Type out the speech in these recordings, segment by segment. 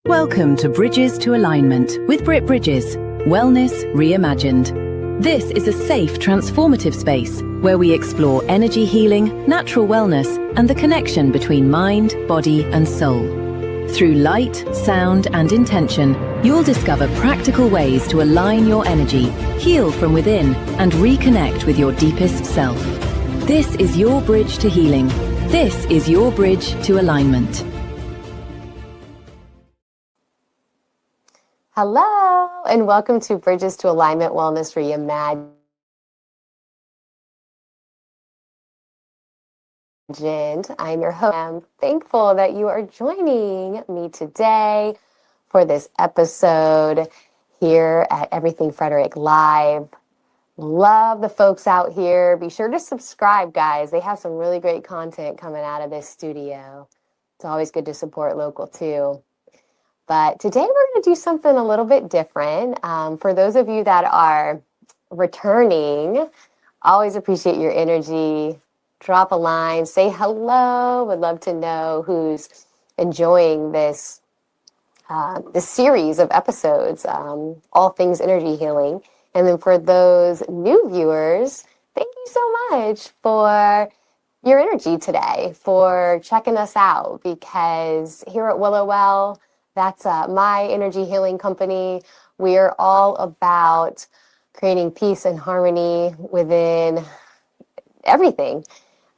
Welcome to Bridges to Alignment with Britt Bridges, Wellness Reimagined. This is a safe, transformative space where we explore energy healing, natural wellness, and the connection between mind, body, and soul. Through light, sound, and intention, you'll discover practical ways to align your energy, heal from within, and reconnect with your deepest self. This is your bridge to healing. This is your bridge to alignment. Hello, and welcome to Bridges to Alignment Wellness Reimagined. I'm your host. I'm thankful that you are joining me today for this episode here at Everything Frederick Live. Love the folks out here. Be sure to subscribe, guys. They have some really great content coming out of this studio. It's always good to support local too. But today we're going to do something a little bit different. For those of you that are returning, always appreciate your energy. Drop a line, say hello. Would love to know who's enjoying this series of episodes, all things energy healing. And then for those new viewers, thank you so much for your energy today, for checking us out, because here at Willow Well, that's my energy healing company. We are all about creating peace and harmony within everything.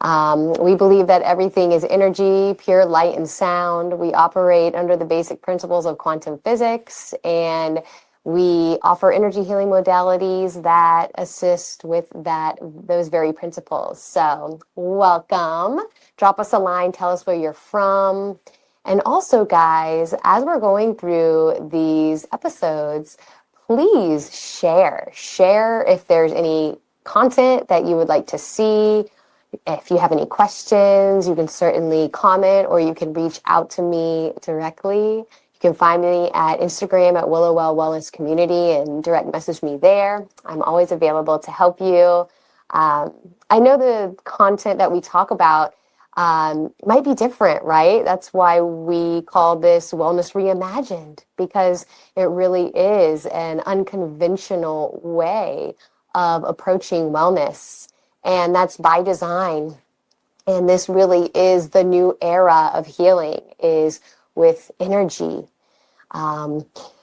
We believe that everything is energy, pure light and sound. We operate under the basic principles of quantum physics, and we offer energy healing modalities that assist with those very principles. So welcome. Drop us a line. Tell us where you're from. And also, guys, as we're going through these episodes, please share. Share if there's any content that you would like to see. If you have any questions, you can certainly comment, or you can reach out to me directly. You can find me at Instagram at Willow Well Wellness Community and direct message me there. I'm always available to help you. I know the content that we talk about might be different, right? That's why we call this Wellness Reimagined, because it really is an unconventional way of approaching wellness. And that's by design. And this really is the new era of healing, is with energy.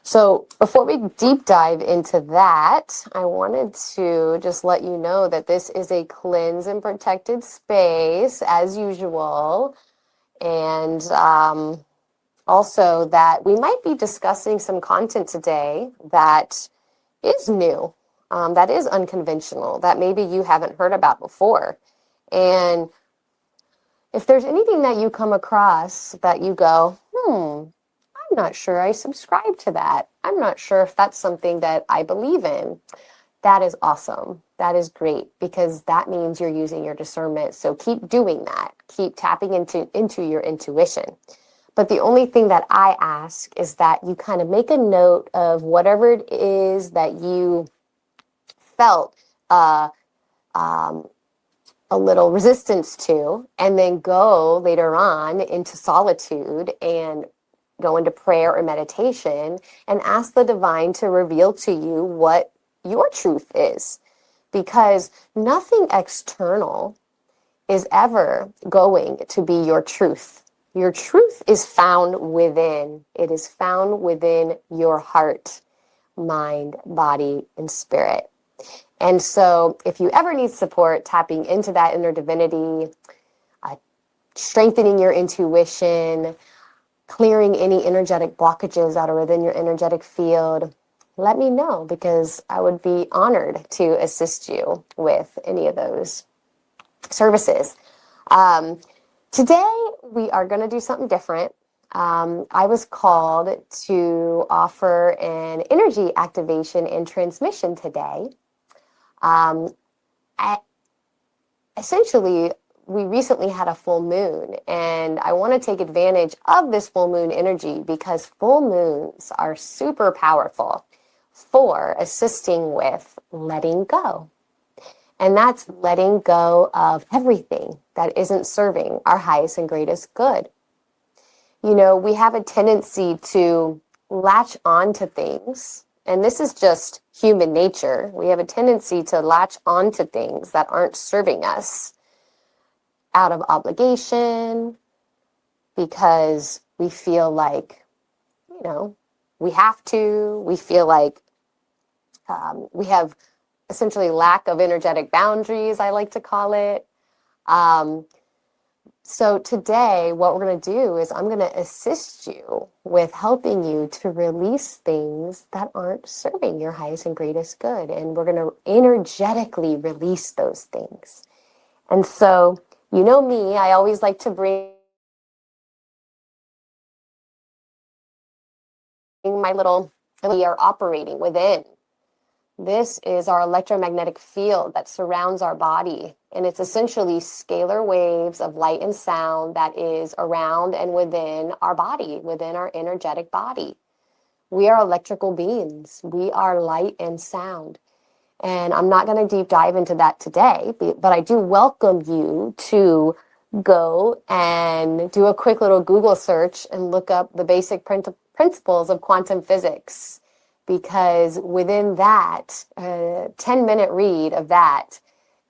So before we deep dive into that, I wanted to just let you know that this is a cleansed and protected space, as usual. And also that we might be discussing some content today that is new, that is unconventional, that maybe you haven't heard about before. And if there's anything that you come across that you go, I'm not sure I subscribe to that, I'm not sure if that's something that I believe in, that is awesome. That is great, because that means you're using your discernment. So keep doing that. Keep tapping into your intuition. But the only thing that I ask is that you kind of make a note of whatever it is that you felt a little resistance to, and then go later on into solitude and go into prayer or meditation and ask the divine to reveal to you what your truth is, because nothing external is ever going to be your truth. Your truth is found within. It is found within your heart, mind, body, and spirit. And so if you ever need support tapping into that inner divinity, strengthening your intuition, clearing any energetic blockages out of within your energetic field, let me know, because I would be honored to assist you with any of those services. Today, we are going to do something different. I was called to offer an energy activation and transmission today. Essentially, we recently had a full moon, and I want to take advantage of this full moon energy because full moons are super powerful for assisting with letting go. And that's letting go of everything that isn't serving our highest and greatest good. You know, we have a tendency to latch on to things, and this is just human nature. We have a tendency to latch on to things that aren't serving us out of obligation, because we feel like, you know, we have to. We feel like we have essentially lack of energetic boundaries, I like to call it. So today, what we're going to do is I'm going to assist you with helping you to release things that aren't serving your highest and greatest good. And we're going to energetically release those things. And so, you know me, I always like to bring my little, we are operating within. This is our electromagnetic field that surrounds our body, and it's essentially scalar waves of light and sound that is around and within our body, within our energetic body. We are electrical beings. We are light and sound. And I'm not going to deep dive into that today, but I do welcome you to go and do a quick little Google search and look up the basic principles of quantum physics. Because within that 10-minute read of that,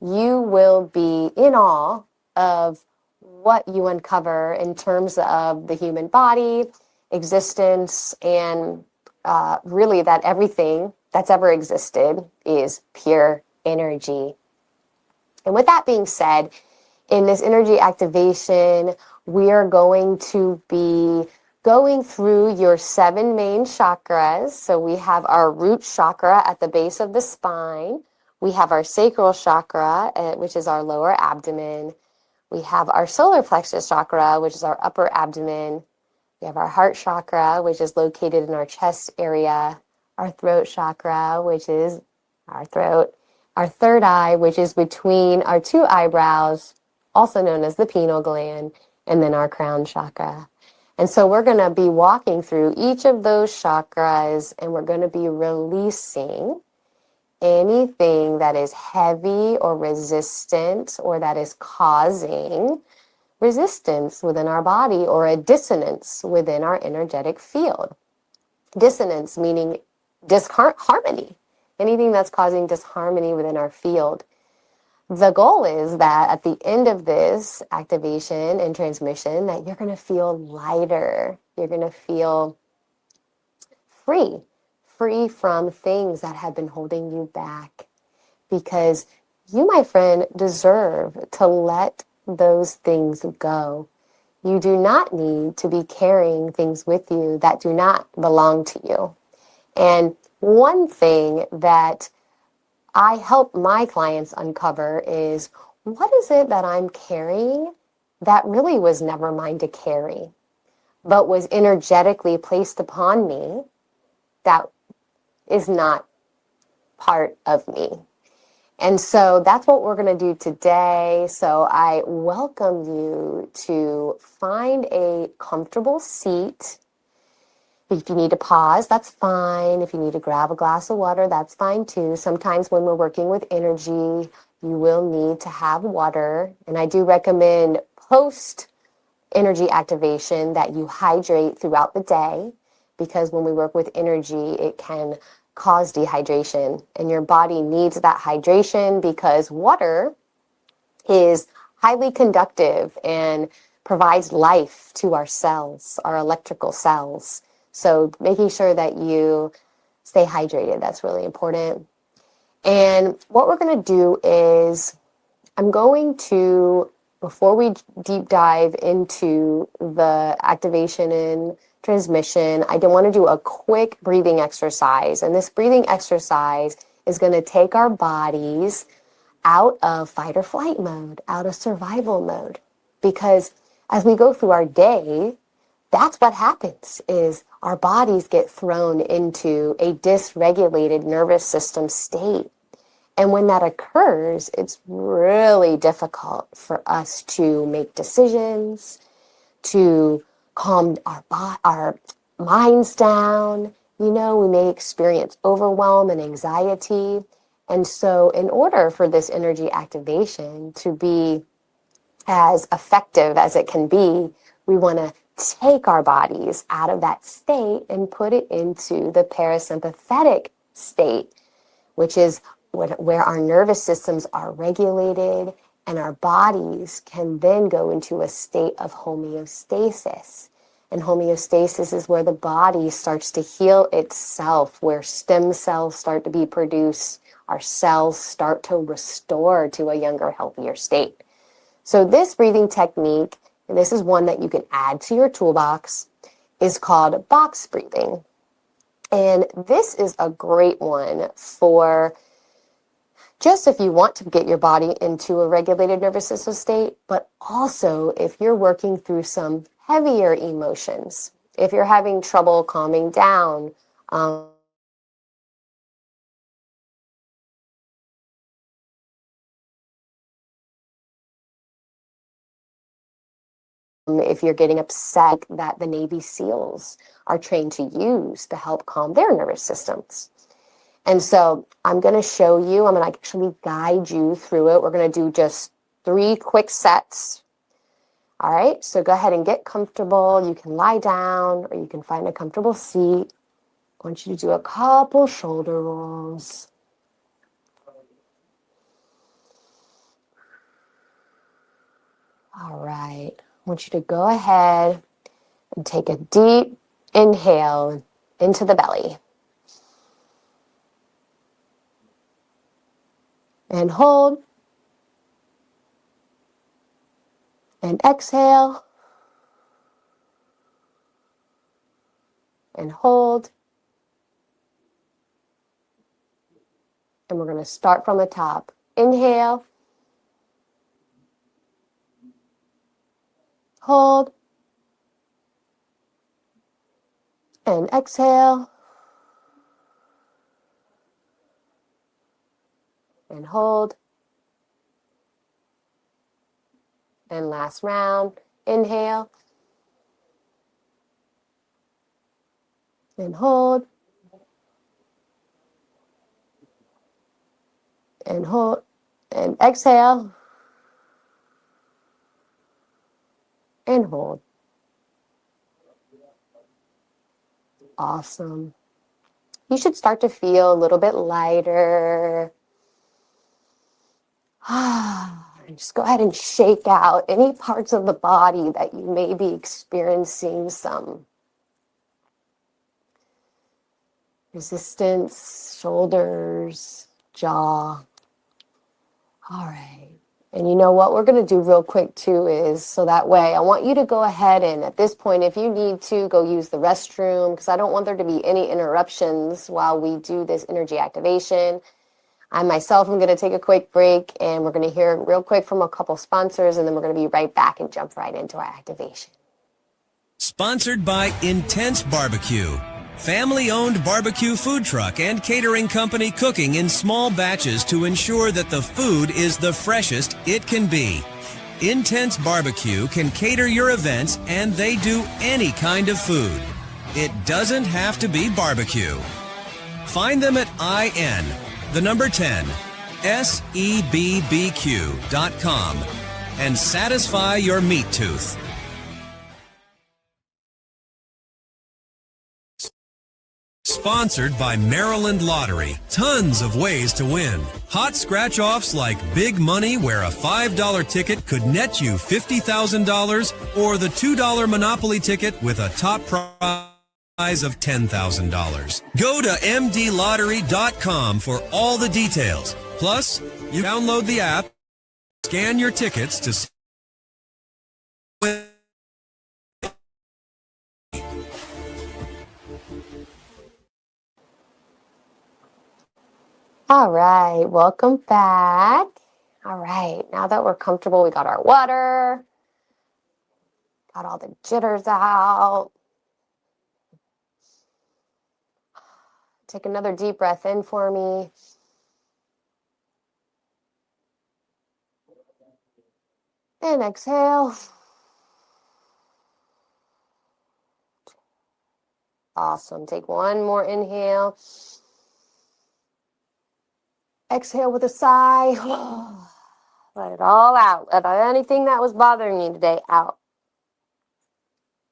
you will be in awe of what you uncover in terms of the human body, existence, and really that everything that's ever existed is pure energy. And with that being said, in this energy activation, we are going to be going through your 7 main chakras. So we have our root chakra at the base of the spine. We have our sacral chakra, which is our lower abdomen. We have our solar plexus chakra, which is our upper abdomen. We have our heart chakra, which is located in our chest area. Our throat chakra, which is our throat. Our third eye, which is between our 2 eyebrows, also known as the pineal gland. And then our crown chakra. And so we're going to be walking through each of those chakras, and we're going to be releasing anything that is heavy or resistant, or that is causing resistance within our body, or a dissonance within our energetic field. Dissonance meaning disharmony, anything that's causing disharmony within our field. The goal is that at the end of this activation and transmission, that you're going to feel lighter. You're going to feel free from things that have been holding you back. Because you, my friend, deserve to let those things go. You do not need to be carrying things with you that do not belong to you. And one thing that I help my clients uncover is, what is it that I'm carrying that really was never mine to carry, but was energetically placed upon me that is not part of me? And so that's what we're going to do today. So I welcome you to find a comfortable seat. If you need to pause, that's fine. If you need to grab a glass of water, that's fine too. Sometimes when we're working with energy, you will need to have water. And I do recommend post-energy activation that you hydrate throughout the day, because when we work with energy, it can cause dehydration. And your body needs that hydration because water is highly conductive and provides life to our cells, our electrical cells. So making sure that you stay hydrated, that's really important. And what we're going to do is, I'm going to, before we deep dive into the activation and transmission, I want to do a quick breathing exercise. And this breathing exercise is going to take our bodies out of fight or flight mode, out of survival mode. Because as we go through our day, that's what happens, is our bodies get thrown into a dysregulated nervous system state. And when that occurs, it's really difficult for us to make decisions, to calm our minds down. We may experience overwhelm and anxiety. And so in order for this energy activation to be as effective as it can be, we want to take our bodies out of that state and put it into the parasympathetic state, which is where our nervous systems are regulated and our bodies can then go into a state of homeostasis. And homeostasis is where the body starts to heal itself, where stem cells start to be produced, our cells start to restore to a younger, healthier state. So this breathing technique, and this is one that you can add to your toolbox, is called box breathing. And this is a great one for just if you want to get your body into a regulated nervous system state, but also if you're working through some heavier emotions, if you're having trouble calming down, if you're getting upset that the Navy SEALs are trained to use to help calm their nervous systems. And so I'm going to show you, I'm going to actually guide you through it. We're going to do just 3 quick sets. All right, so go ahead and get comfortable. You can lie down or you can find a comfortable seat. I want you to do a couple shoulder rolls. All right, I want you to go ahead and take a deep inhale into the belly. And hold. And exhale. And hold. And we're going to start from the top. Inhale. Hold. And exhale. And hold. And last round. Inhale. And hold. And hold. And exhale. And hold. Awesome. You should start to feel a little bit lighter. And just go ahead and shake out any parts of the body that you may be experiencing some resistance, shoulders, jaw. All right. And you know what we're going to do real quick too is, so that way I want you to go ahead and at this point, if you need to, go use the restroom, because I don't want there to be any interruptions while we do this energy activation. I myself am going to take a quick break and we're going to hear real quick from a couple sponsors and then we're going to be right back and jump right into our activation. Sponsored by Intense Barbecue, family-owned barbecue food truck and catering company cooking in small batches to ensure that the food is the freshest it can be. Intense Barbecue can cater your events and they do any kind of food. It doesn't have to be barbecue. Find them at sebbq.com and satisfy your meat tooth. Sponsored by Maryland Lottery. Tons of ways to win. Hot scratch-offs like Big Money, where a $5 ticket could net you $50,000, or the $2 Monopoly ticket with a top prize of $10,000. Go to mdlottery.com for all the details. Plus, you download the app, scan your tickets to All right, welcome back. All right, now that we're comfortable, we got our water, got all the jitters out. Take another deep breath in for me. And exhale. Awesome. Take one more inhale. Exhale with a sigh. Let it all out. Let anything that was bothering you today out.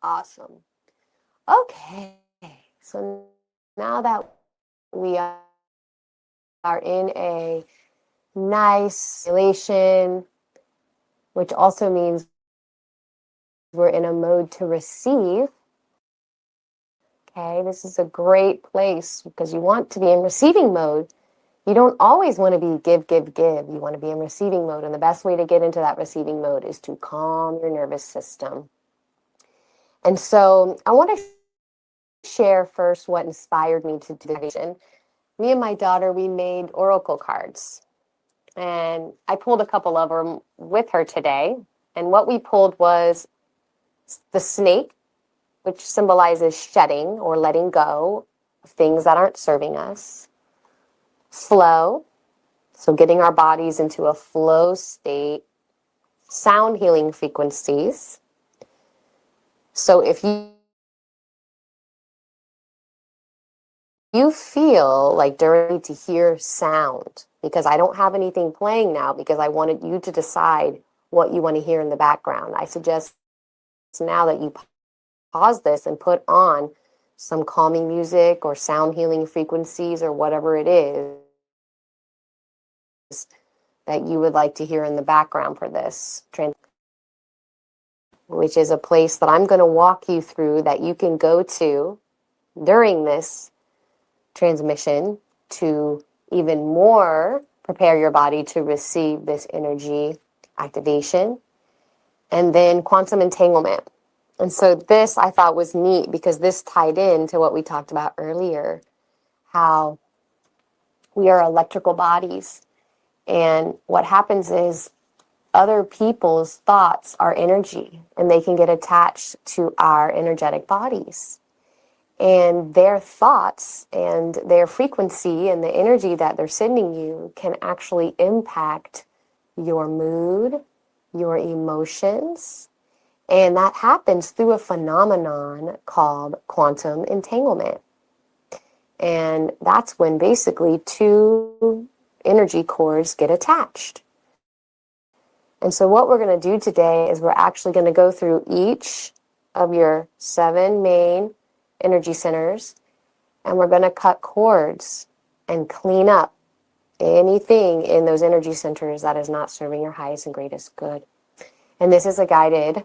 Awesome. Okay. So now that we are in a nice relation, which also means we're in a mode to receive. Okay, this is a great place because you want to be in receiving mode. You don't always want to be give, give, give. You want to be in receiving mode. And the best way to get into that receiving mode is to calm your nervous system. And so I want to share first what inspired me to do the vision. Me and my daughter, we made oracle cards. And I pulled a couple of them with her today. And what we pulled was the snake, which symbolizes shedding or letting go of things that aren't serving us. Flow, so getting our bodies into a flow state. Sound healing frequencies. So if you feel like during to hear sound, because I don't have anything playing now because I wanted you to decide what you want to hear in the background. I suggest now that you pause this and put on some calming music or sound healing frequencies or whatever it is that you would like to hear in the background for this, which is a place that I'm going to walk you through that you can go to during this transmission to even more prepare your body to receive this energy activation. And then quantum entanglement. And so this I thought was neat because this tied into what we talked about earlier, how we are electrical bodies. And what happens is other people's thoughts are energy and they can get attached to our energetic bodies. And their thoughts and their frequency and the energy that they're sending you can actually impact your mood, your emotions. And that happens through a phenomenon called quantum entanglement. And that's when basically two energy cords get attached. And so what we're going to do today is we're actually going to go through each of your 7 main energy centers, and we're going to cut cords and clean up anything in those energy centers that is not serving your highest and greatest good. And this is a guided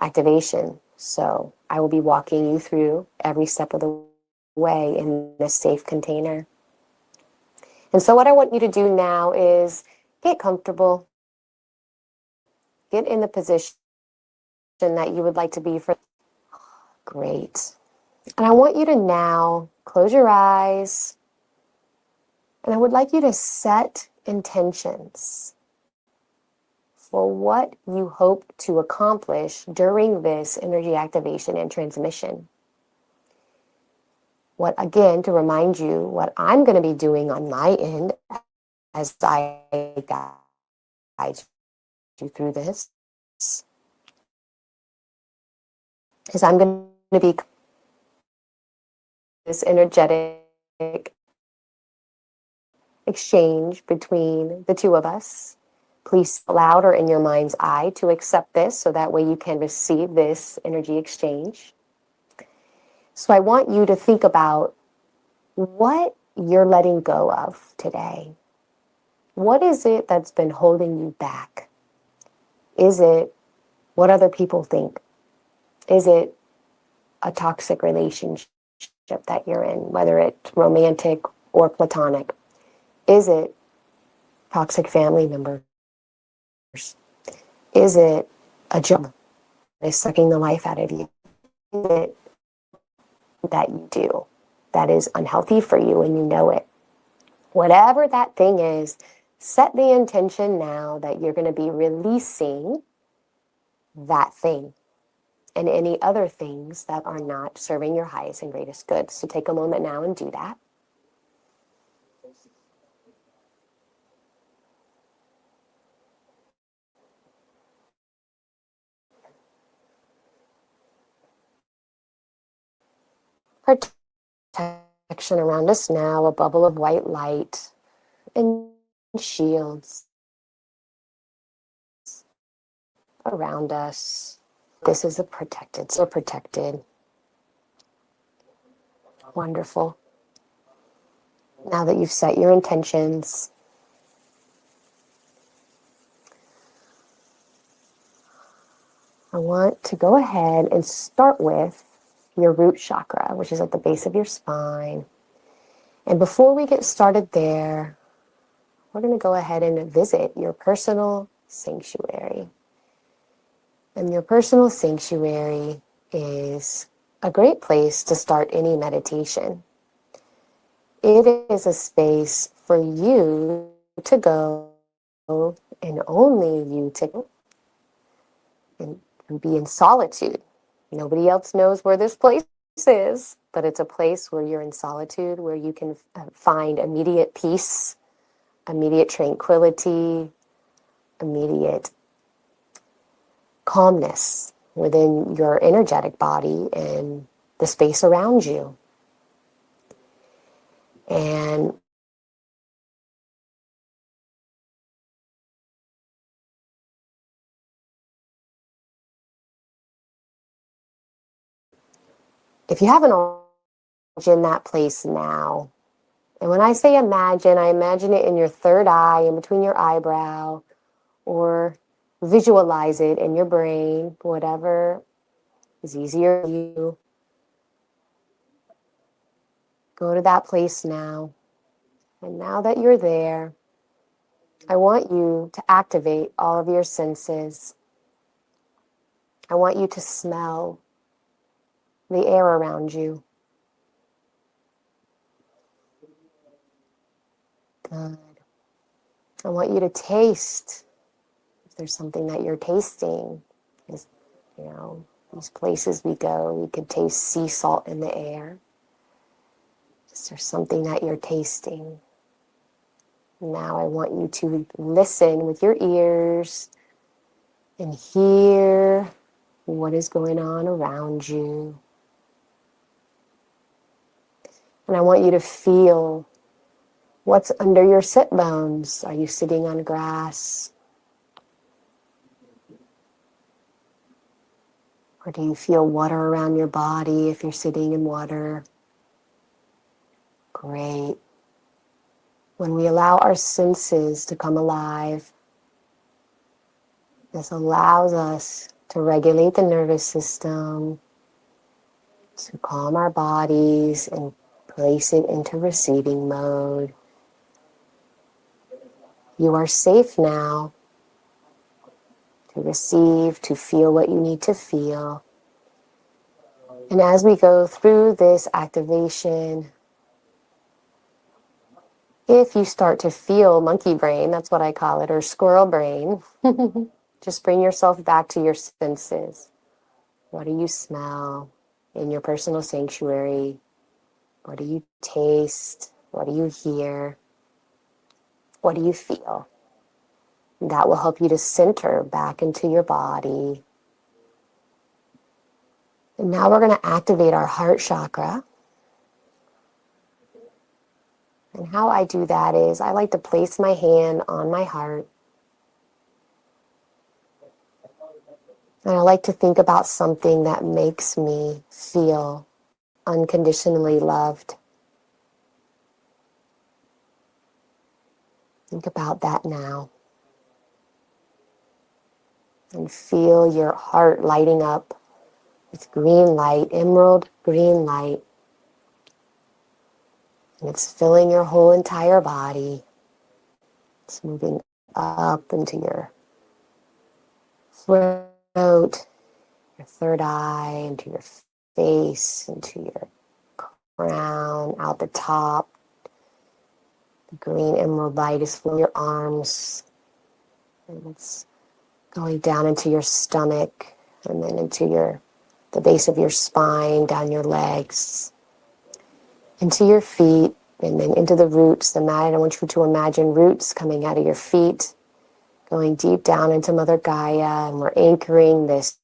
activation. So I will be walking you through every step of the way in this safe container. And so what I want you to do now is get comfortable. Get in the position that you would like to be for. Great. And I want you to now close your eyes. And I would like you to set intentions for what you hope to accomplish during this energy activation and transmission. What, again, to remind you, what I'm going to be doing on my end as I guide you through this is I'm going to be this energetic exchange between the two of us. Please louder in your mind's eye to accept this so that way you can receive this energy exchange. So I want you to think about what you're letting go of today. What is it that's been holding you back? Is it what other people think? Is it a toxic relationship that you're in, whether it's romantic or platonic? Is it toxic family members? Is it a job that is sucking the life out of you? Is it that you do that is unhealthy for you and you know it? Whatever that thing is, set the intention now that you're going to be releasing that thing and any other things that are not serving your highest and greatest good. So take a moment now and do that. Protection around us now, a bubble of white light and shields around us. This is a protected, so protected. Wonderful. Now that you've set your intentions, I want to go ahead and start with your root chakra, which is at the base of your spine. And before we get started there, we're going to go ahead and visit your personal sanctuary. And your personal sanctuary is a great place to start any meditation. It is a space for you to go and only you to go and be in solitude. Nobody else knows where this place is, but it's a place where you're in solitude, where you can find immediate peace, immediate tranquility, immediate calmness within your energetic body and the space around you. And if you haven't imagined that place now, and when I say imagine, I imagine it in your third eye, in between your eyebrow, or visualize it in your brain, whatever is easier for you. Go to that place now. And now that you're there, I want you to activate all of your senses. I want you to smell the air around you. Good. I want you to taste. If there's something that you're tasting, is, these places we go, we could taste sea salt in the air. Is there something that you're tasting? Now I want you to listen with your ears and hear what is going on around you. And I want you to feel what's under your sit bones. Are you sitting on grass? Or do you feel water around your body if you're sitting in water? Great. When we allow our senses to come alive, this allows us to regulate the nervous system, to calm our bodies and place it into receiving mode. You are safe now to receive, to feel what you need to feel. And as we go through this activation, if you start to feel monkey brain, that's what I call it, or squirrel brain, just bring yourself back to your senses. What do you smell in your personal sanctuary? What do you taste? What do you hear? What do you feel? That will help you to center back into your body. And now we're going to activate our heart chakra. And how I do that is I like to place my hand on my heart. And I like to think about something that makes me feel unconditionally loved. Think about that now. And feel your heart lighting up with green light, emerald green light. And it's filling your whole entire body. It's moving up into your throat, your third eye, into your face, into your crown, out the top, The green emerald light is from your arms, and it's going down into your stomach, and then into the base of your spine, down your legs, into your feet, and then into the roots, the mat. I want you to imagine roots coming out of your feet, going deep down into Mother Gaia, and we're anchoring this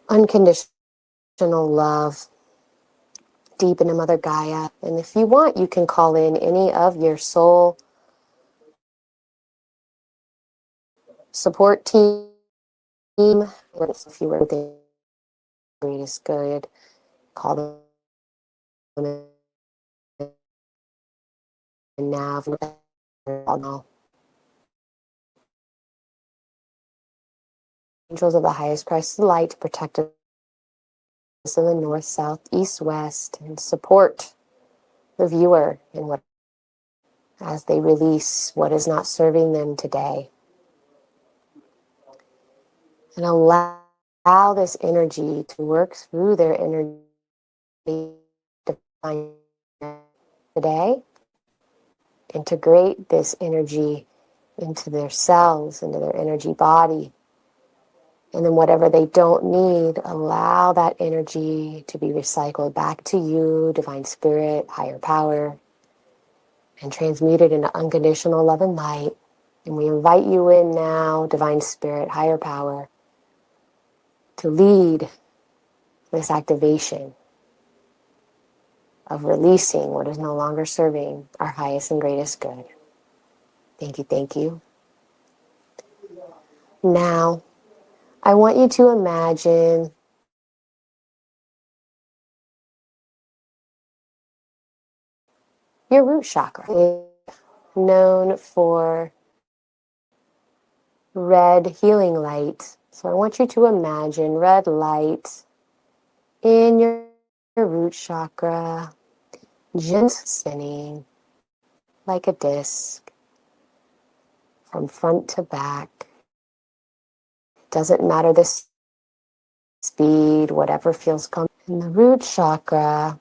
unconditional love deep into Mother Gaia. And if you want, you can call in any of your soul support team. If you were the greatest good, call them in now. Angels of the highest Christ of light to protect us in the north, south, east, west, and support the viewer in what as they release what is not serving them today. And allow this energy to work through their energy to find today. Integrate this energy into their cells, into their energy body. And then whatever they don't need, allow that energy to be recycled back to you, Divine Spirit, higher power, and transmuted into unconditional love and light. And we invite you in now, Divine Spirit, higher power, to lead this activation of releasing what is no longer serving our highest and greatest good. Thank you, thank you. Now, I want you to imagine your root chakra. It's known for red healing light. So I want you to imagine red light in your root chakra, gently spinning like a disc from front to back. Doesn't matter the speed, whatever feels comfortable. And the root chakra,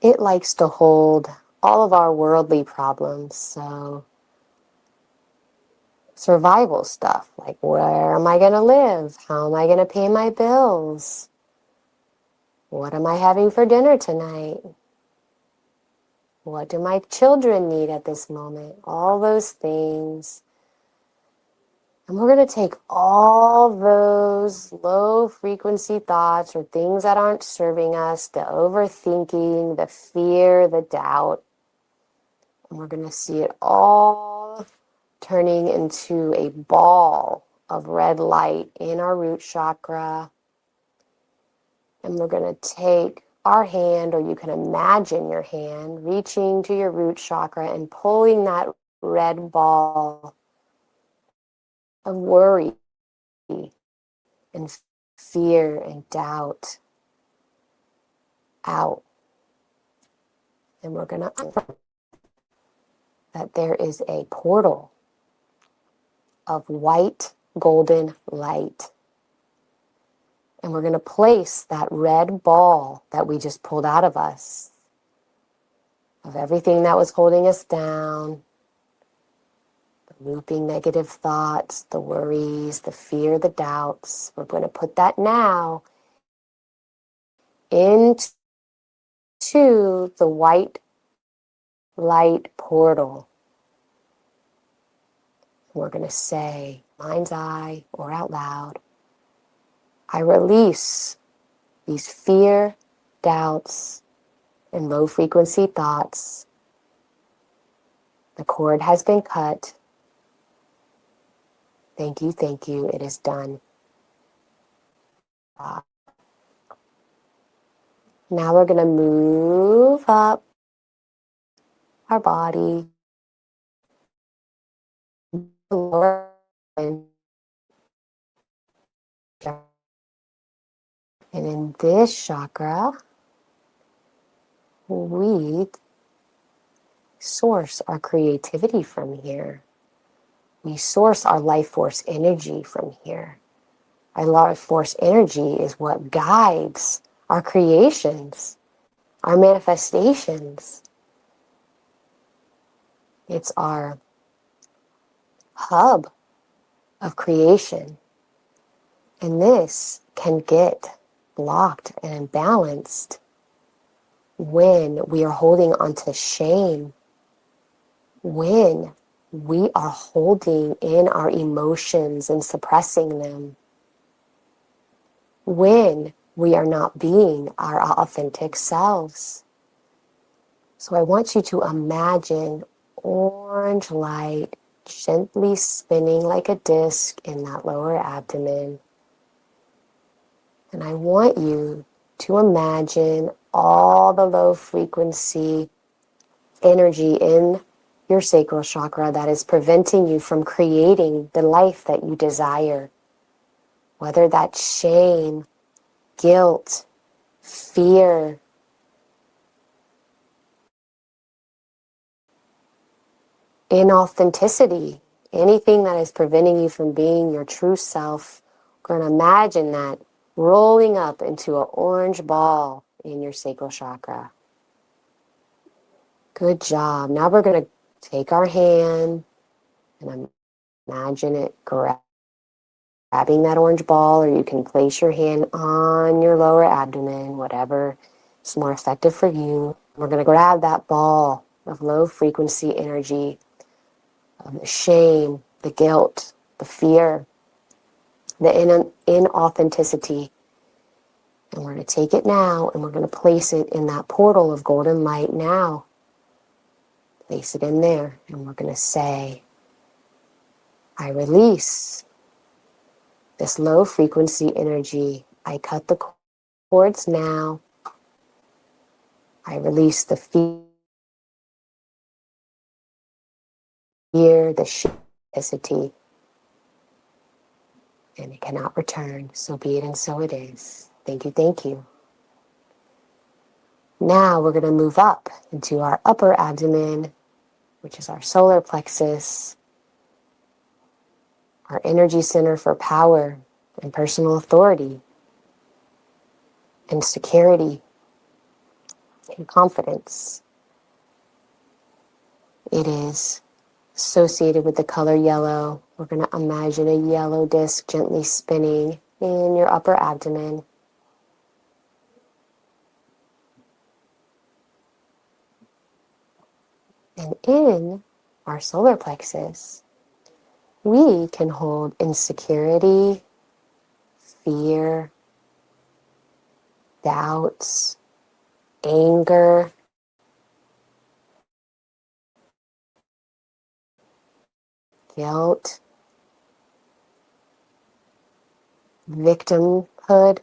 it likes to hold all of our worldly problems. So survival stuff, like where am I going to live? How am I going to pay my bills? What am I having for dinner tonight? What do my children need at this moment? All those things. And we're going to take all those low frequency thoughts or things that aren't serving us, the overthinking, the fear, the doubt, and we're going to see it all turning into a ball of red light in our root chakra. And we're going to take our hand, or you can imagine your hand, reaching to your root chakra and pulling that red ball of worry and fear and doubt out. And we're going to that there is a portal of white golden light. And we're going to place that red ball that we just pulled out of us, of everything that was holding us down, the looping negative thoughts, the worries, the fear, the doubts. We're going to put that now into the white light portal. We're going to say, mind's eye or out loud, I release these fear, doubts, and low frequency thoughts. The cord has been cut. Thank you, it is done. Now we're going to move up our body. And in this chakra, we source our creativity from here. We source our life force energy from here. Our life force energy is what guides our creations, our manifestations. It's our hub of creation. And this can get blocked and imbalanced when we are holding onto shame, when we are holding in our emotions and suppressing them, when we are not being our authentic selves. So I want you to imagine orange light gently spinning like a disc in that lower abdomen. And I want you to imagine all the low frequency energy in your sacral chakra that is preventing you from creating the life that you desire. Whether that's shame, guilt, fear, inauthenticity, anything that is preventing you from being your true self. We're going to imagine that rolling up into an orange ball in your sacral chakra. Good job. Now we're going to take our hand and imagine it grabbing that orange ball, or you can place your hand on your lower abdomen, whatever is more effective for you. We're going to grab that ball of low frequency energy, of the shame, the guilt, the fear, the inauthenticity. And we're going to take it now and we're going to place it in that portal of golden light now. Place it in there and we're going to say, I release this low frequency energy. I cut the cords now. I release the fear, the shame, and it cannot return. So be it and so it is. Thank you, thank you. Now we're going to move up into our upper abdomen, which is our solar plexus, our energy center for power and personal authority and security and confidence. It is associated with the color yellow. We're going to imagine a yellow disc gently spinning in your upper abdomen. And in our solar plexus, we can hold insecurity, fear, doubts, anger, guilt, victimhood,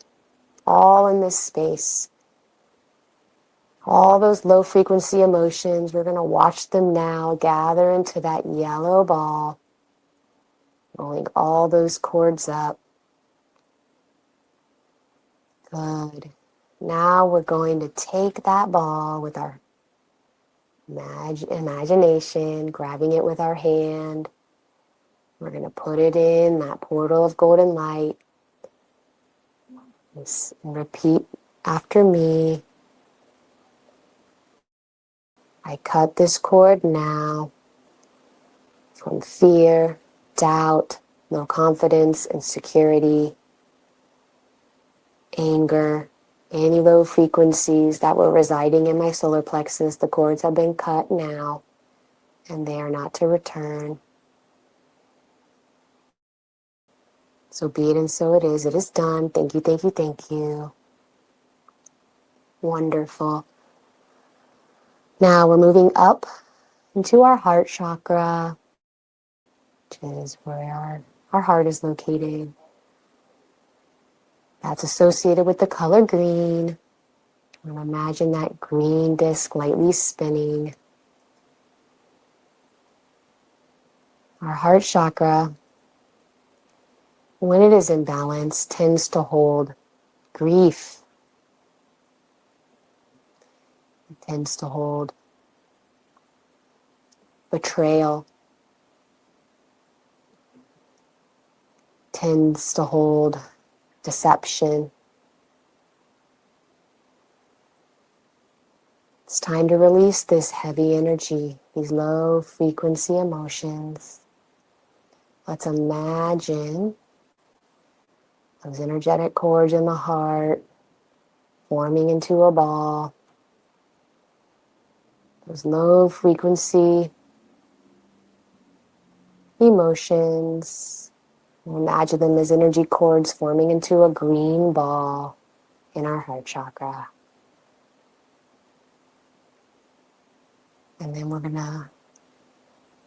all in this space. All those low frequency emotions, we're going to watch them now gather into that yellow ball, rolling all those cords up. Good. Now we're going to take that ball with our imagination, grabbing it with our hand. We're going to put it in that portal of golden light. And repeat after me. I cut this cord now from fear, doubt, low confidence, insecurity, anger, any low frequencies that were residing in my solar plexus. The cords have been cut now, and they are not to return. So be it and so it is. It is done. Thank you, thank you, thank you. Wonderful. Now we're moving up into our heart chakra, which is where our heart is located. That's associated with the color green. And imagine that green disc lightly spinning. Our heart chakra, when it is in balance, tends to hold grief. It tends to hold betrayal. Tends to hold deception. It's time to release this heavy energy, these low frequency emotions. Let's imagine those energetic cords in the heart forming into a ball. Those low frequency emotions. We'll imagine them as energy cords forming into a green ball in our heart chakra. And then we're going to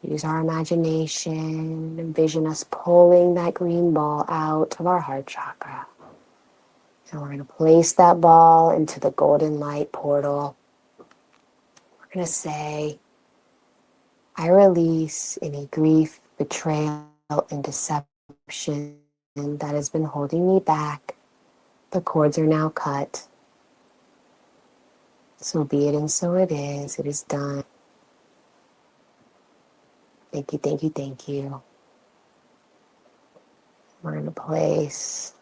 use our imagination, envision us pulling that green ball out of our heart chakra. And we're going to place that ball into the golden light portal. We're going to say, I release any grief, betrayal, and deception that has been holding me back. The cords are now cut. So be it and so it is. It is done. Thank you, thank you, thank you. We're going to place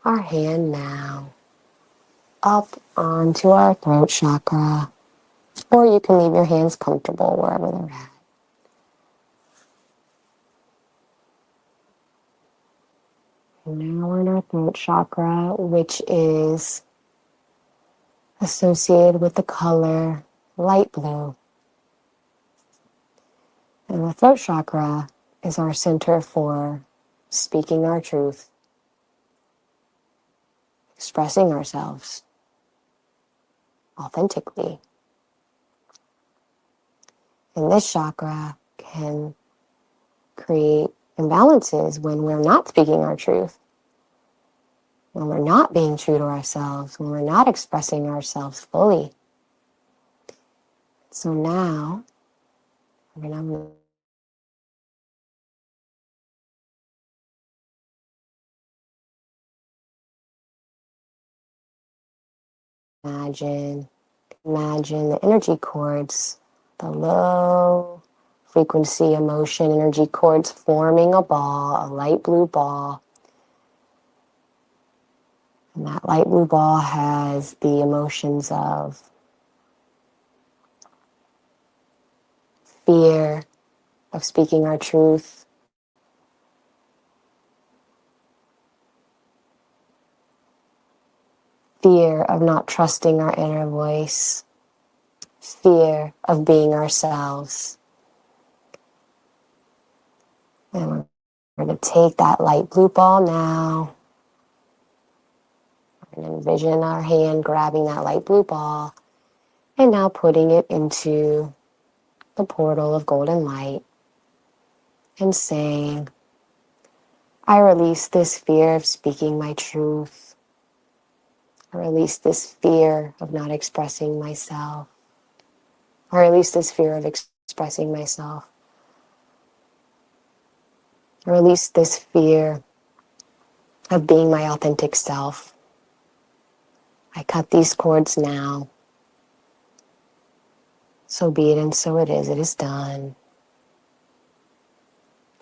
our hand now up onto our throat chakra, or you can leave your hands comfortable wherever they're at. And now we're in our throat chakra, which is associated with the color light blue. And the throat chakra is our center for speaking our truth, expressing ourselves authentically. And this chakra can create imbalances when we're not speaking our truth, when we're not being true to ourselves, when we're not expressing ourselves fully. So now, we're going to imagine the energy cords, the low frequency emotion energy cords forming a ball, a light blue ball. And that light blue ball has the emotions of fear of speaking our truth, fear of not trusting our inner voice, fear of being ourselves. And we're going to take that light blue ball now and envision our hand grabbing that light blue ball and now putting it into the portal of golden light and saying, I release this fear of speaking my truth. I release this fear of not expressing myself. I release this fear of expressing myself. I release this fear of being my authentic self. I cut these cords now. So be it and so it is. It is done.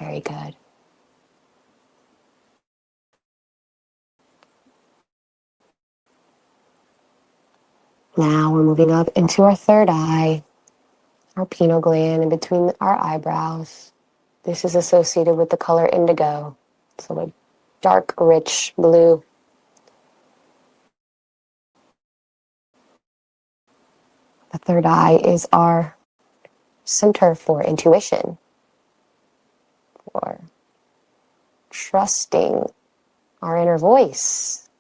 Very good. Now we're moving up into our third eye, our pineal gland in between our eyebrows. This is associated with the color indigo, so a dark, rich blue. The third eye is our center for intuition, for trusting our inner voice,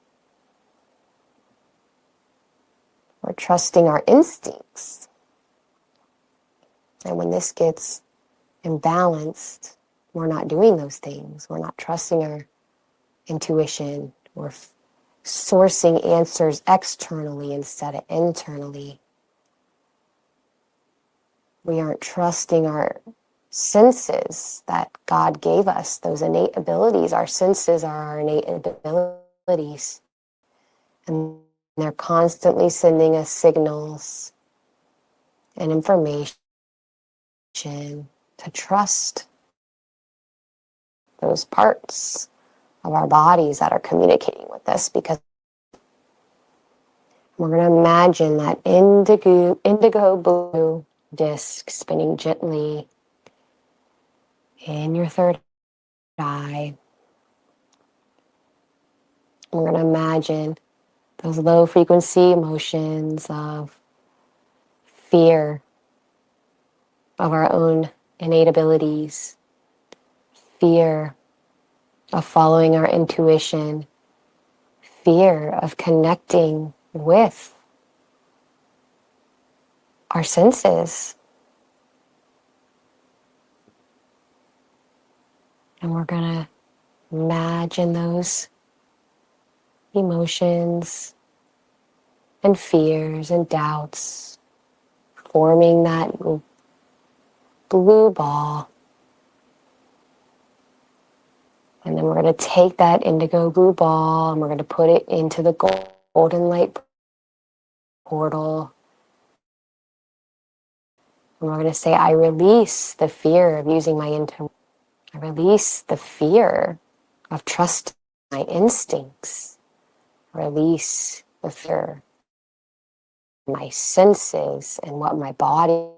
for trusting our instincts. And when this gets imbalanced, we're not doing those things. We're not trusting our intuition. We're sourcing answers externally instead of internally. We aren't trusting our senses that God gave us, those innate abilities. Our senses are our innate abilities. And they're constantly sending us signals and information to trust those parts of our bodies that are communicating with us, because We're going to imagine that indigo blue disc spinning gently in your third eye. We're going to imagine those low frequency emotions of fear of our own innate abilities, fear of following our intuition, fear of connecting with our senses. And we're going to imagine those emotions and fears and doubts forming that blue ball. And then we're going to take that indigo blue ball and we're going to put it into the golden light portal. And we're going to say, I release the fear of using my intuition. I release the fear of trusting my instincts. I release the fear of my senses and what my body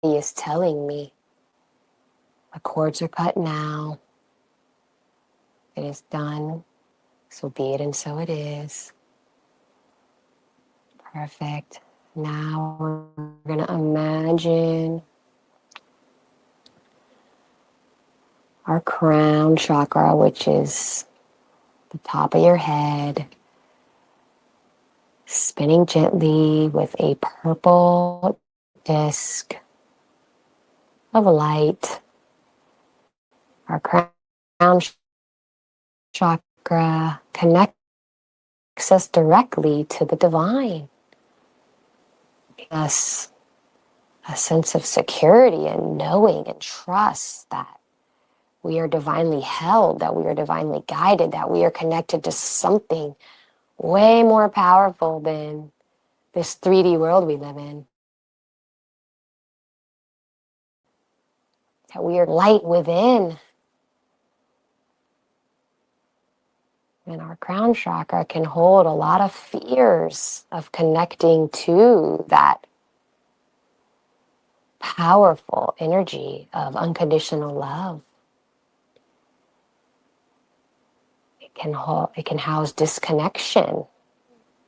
is telling me. The cords are cut now. It is done. So be it and so it is. Perfect. Now we're going to imagine our crown chakra, which is the top of your head, spinning gently with a purple disc of light. Our crown chakra connects us directly to the divine. Gives us a sense of security and knowing and trust that we are divinely held, that we are divinely guided, that we are connected to something way more powerful than this 3D world we live in. That we are light within. And our crown chakra can hold a lot of fears of connecting to that powerful energy of unconditional love. It can house disconnection.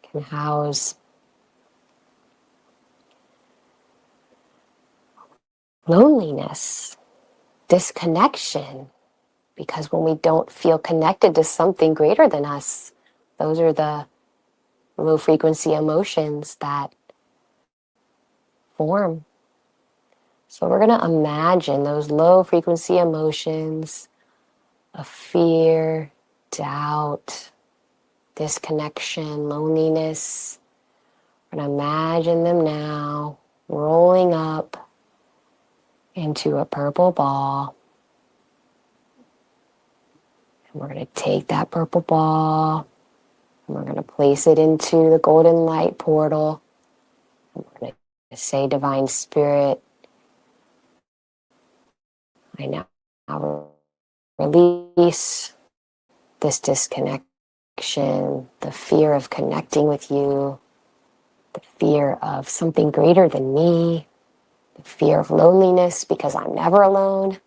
It can house loneliness, disconnection. Because when we don't feel connected to something greater than us, those are the low frequency emotions that form. So we're going to imagine those low frequency emotions of fear, doubt, disconnection, loneliness. We're going to imagine them now rolling up into a purple ball. And we're going to take that purple ball and we're going to place it into the golden light portal. And we're going to say, Divine Spirit, I now release this disconnection, the fear of connecting with you, the fear of something greater than me, the fear of loneliness because I'm never alone.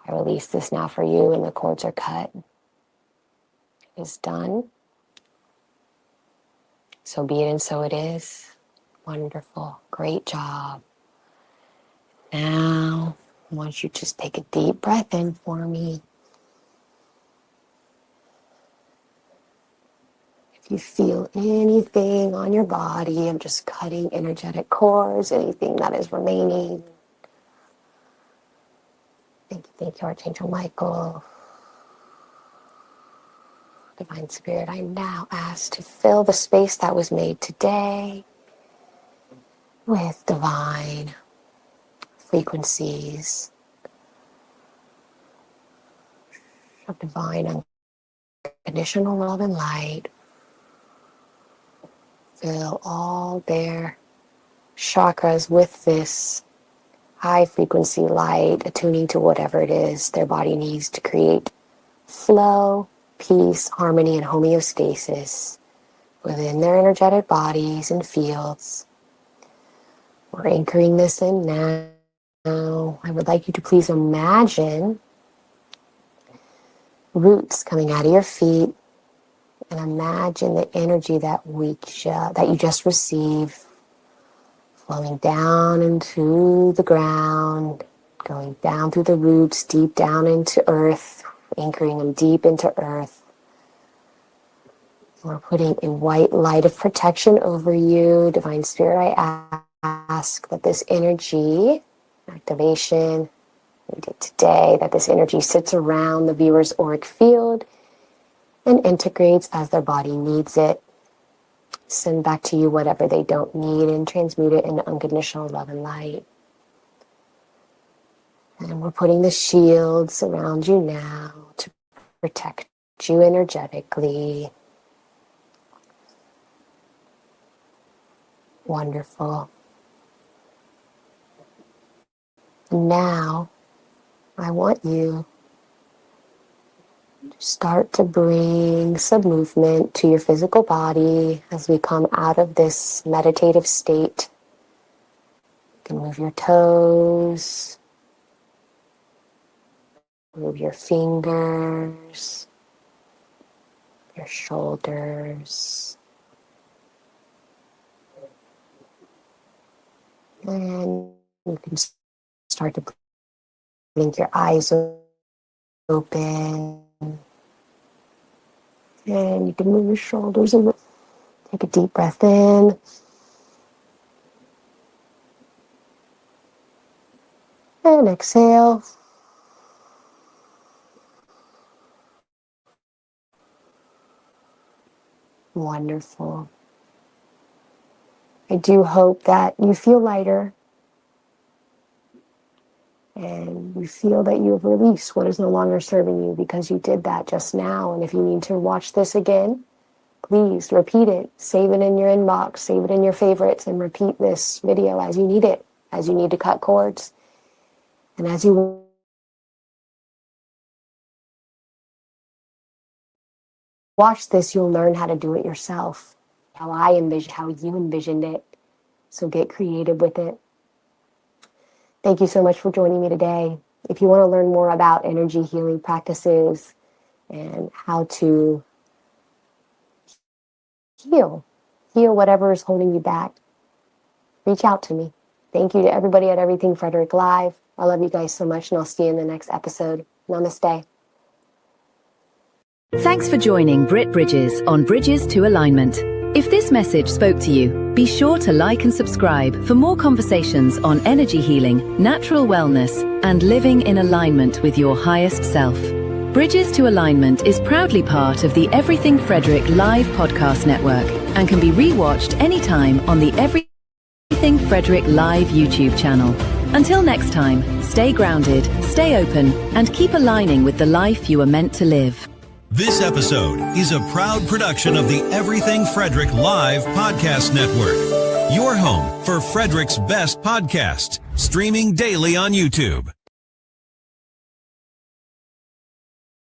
I release this now for you and the cords are cut. It is done. So be it and so it is. Wonderful. Great job. Now, I want you to just take a deep breath in for me. If you feel anything on your body, I'm just cutting energetic cords, anything that is remaining. Thank you, Archangel Michael. Divine Spirit, I now ask to fill the space that was made today with divine frequencies of divine unconditional love and light. Fill all their chakras with this high frequency light, attuning to whatever it is their body needs to create flow, peace, harmony, and homeostasis within their energetic bodies and fields. We're anchoring this in now. I would like you to please imagine roots coming out of your feet, and imagine the energy that you just received flowing down into the ground, going down through the roots, deep down into earth, anchoring them deep into earth. We're putting a white light of protection over you. Divine Spirit, I ask that this energy, activation we did today, that this energy sits around the viewer's auric field and integrates as their body needs it. Send back to you whatever they don't need and transmute it into unconditional love and light. And we're putting the shields around you now to protect you energetically. Wonderful. And now, I want you to start to bring some movement to your physical body as we come out of this meditative state. You can move your toes, move your fingers, your shoulders, and you can start to blink your eyes open. And you can move your shoulders and take a deep breath in. And exhale. Wonderful. I do hope that you feel lighter and you feel that you have released what is no longer serving you because you did that just now. And if you need to watch this again, please repeat it. Save it in your inbox, save it in your favorites, and repeat this video as you need it, as you need to cut cords. And as you watch this, you'll learn how to do it yourself, how you envisioned it. So get creative with it. Thank you so much for joining me today. If you want to learn more about energy healing practices and how to heal whatever is holding you back, reach out to me. Thank you to everybody at Everything Frederick Live. I love you guys so much, and I'll see you in the next episode. Namaste. Thanks for joining Britt Bridges on Bridges to Alignment. If this message spoke to you, be sure to like and subscribe for more conversations on energy healing, natural wellness, and living in alignment with your highest self. Bridges to Alignment is proudly part of the Everything Frederick Live podcast network and can be rewatched anytime on the Everything Frederick Live YouTube channel. Until next time, stay grounded, stay open, and keep aligning with the life you are meant to live. This episode is a proud production of the Everything Frederick Live podcast network. Your home for Frederick's best podcasts, streaming daily on YouTube.